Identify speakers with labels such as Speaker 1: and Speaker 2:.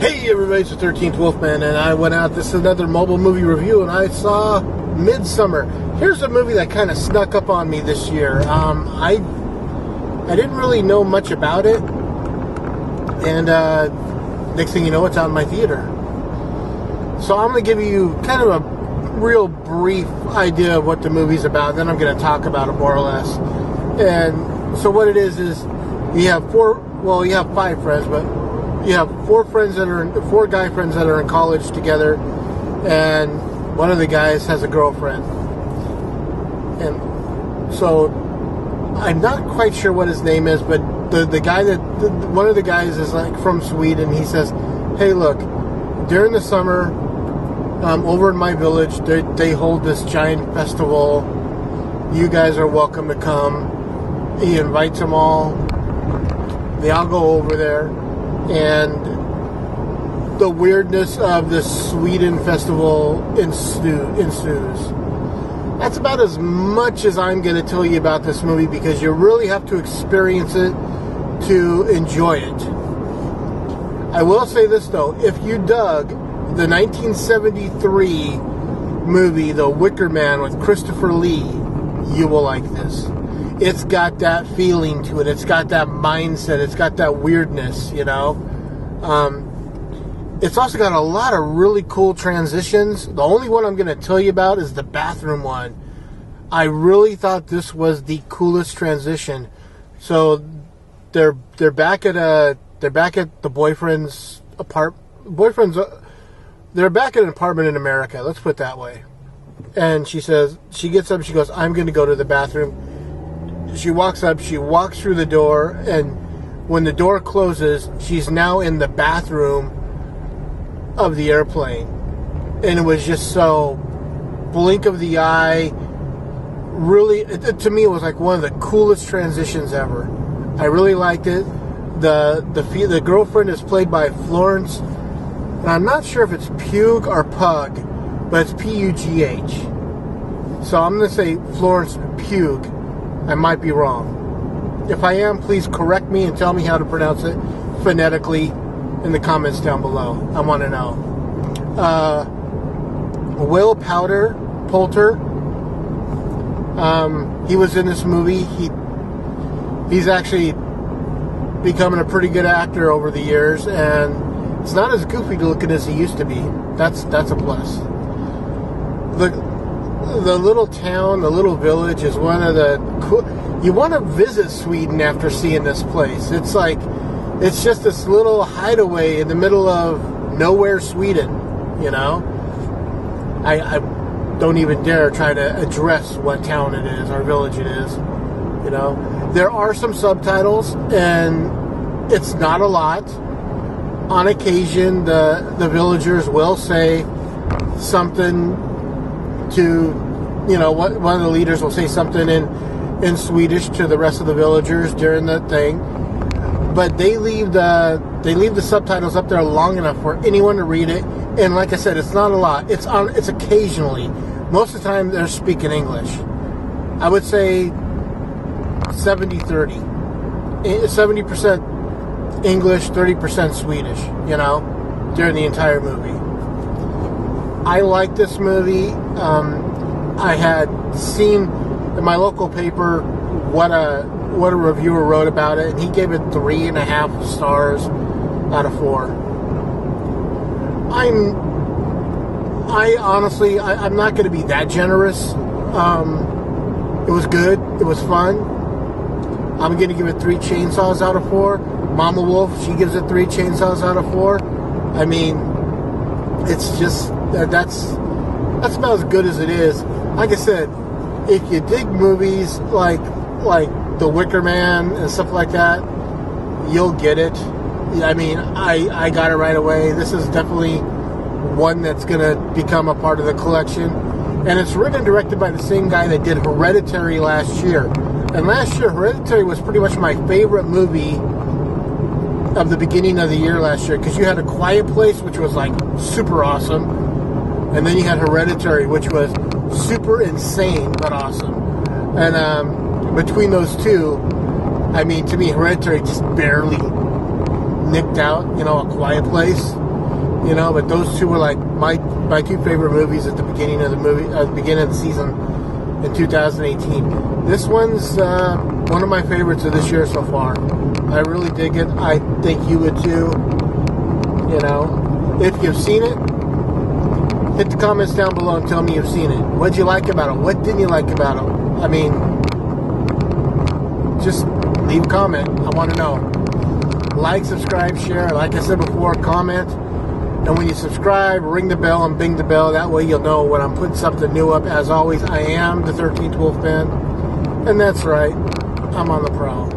Speaker 1: Hey everybody, it's the 13th Wolfman, and I went out, this is another mobile movie review, and I saw Midsommar. Here's a movie that kind of snuck up on me this year. I didn't really know much about it, and next thing you know, it's out in my theater. So I'm going to give you kind of a real brief idea of what the movie's about, then I'm going to talk about it more or less. And so what it is you have five friends, but you have four guy friends that are in college together, and one of the guys has a girlfriend. And so I'm not quite sure what his name is, but one of the guys is like from Sweden. He says, "Hey, look, during the summer, over in my village, they hold this giant festival. You guys are welcome to come." He invites them all. They all go over there. And the weirdness of this Sweden festival ensues. That's about as much as I'm going to tell you about this movie, because you really have to experience it to enjoy it. I will say this though, if you dug the 1973 movie The Wicker Man with Christopher Lee, you will like this. It's got that feeling to it. It's got that mindset. It's got that weirdness, you know. It's also got a lot of really cool transitions. The only one I'm going to tell you about is the bathroom one. I really thought this was the coolest transition. So they're back at the boyfriend's apartment. They're back at an apartment in America. Let's put it that way. And she gets up. She goes, "I'm going to go to the bathroom." She walks up, she walks through the door, and when the door closes, she's now in the bathroom of the airplane. And it was just so blink of the eye. Really, to me, it was like one of the coolest transitions ever. I really liked it. The girlfriend is played by Florence, and I'm not sure if it's Pugh or Pug, but it's P-U-G-H. So I'm going to say Florence Pugh. I might be wrong. If I am, please correct me and tell me how to pronounce it phonetically in the comments down below. I want to know. Will Poulter. He was in this movie. He's actually becoming a pretty good actor over the years, and it's not as goofy looking as he used to be. That's a plus. The little town, the little village is one of the cool. You want to visit Sweden after seeing this place. It's just this little hideaway in the middle of nowhere, Sweden. You know, I don't even dare try to address what town it is or village it is. You know, there are some subtitles, and it's not a lot. On occasion, the villagers will say something to, you know, one of the leaders will say something in Swedish to the rest of the villagers during the thing, but they leave the subtitles up there long enough for anyone to read it. And like I said, it's not a lot. It's occasionally. Most of the time they're speaking English. I would say 70-30. 70% English, 30% Swedish, you know, during the entire movie. I like this movie. I had seen in my local paper what a reviewer wrote about it, and he gave it 3.5 stars out of 4. I'm not going to be that generous. It was good. It was fun. I'm going to give it 3 chainsaws out of 4. Mama Wolf, she gives it 3 chainsaws out of 4. I mean, it's just that's about as good as it is. Like I said, if you dig movies like The Wicker Man and stuff like that, you'll get it. I mean, I got it right away. This is definitely one that's going to become a part of the collection. And it's written and directed by the same guy that did Hereditary last year. And last year, Hereditary was pretty much my favorite movie of the beginning of the year last year, because you had A Quiet Place, which was like super awesome, and then you had Hereditary, which was super insane but awesome. And between those two, I mean, to me, Hereditary just barely nicked out, you know, A Quiet Place. you know. But those two were like my two favorite movies at the beginning of the season in 2018. This one's one of my favorites of this year so far. I really dig it. I think you would too. You know, if you've seen it, hit the comments down below and tell me you've seen it. What'd you like about it? What didn't you like about it? I mean, just leave a comment. I want to know. Like, subscribe, share. Like I said before, comment. And when you subscribe, ring the bell and bing the bell. That way you'll know when I'm putting something new up. As always, I am the 13th Wolfman. And that's right, I'm on the prowl.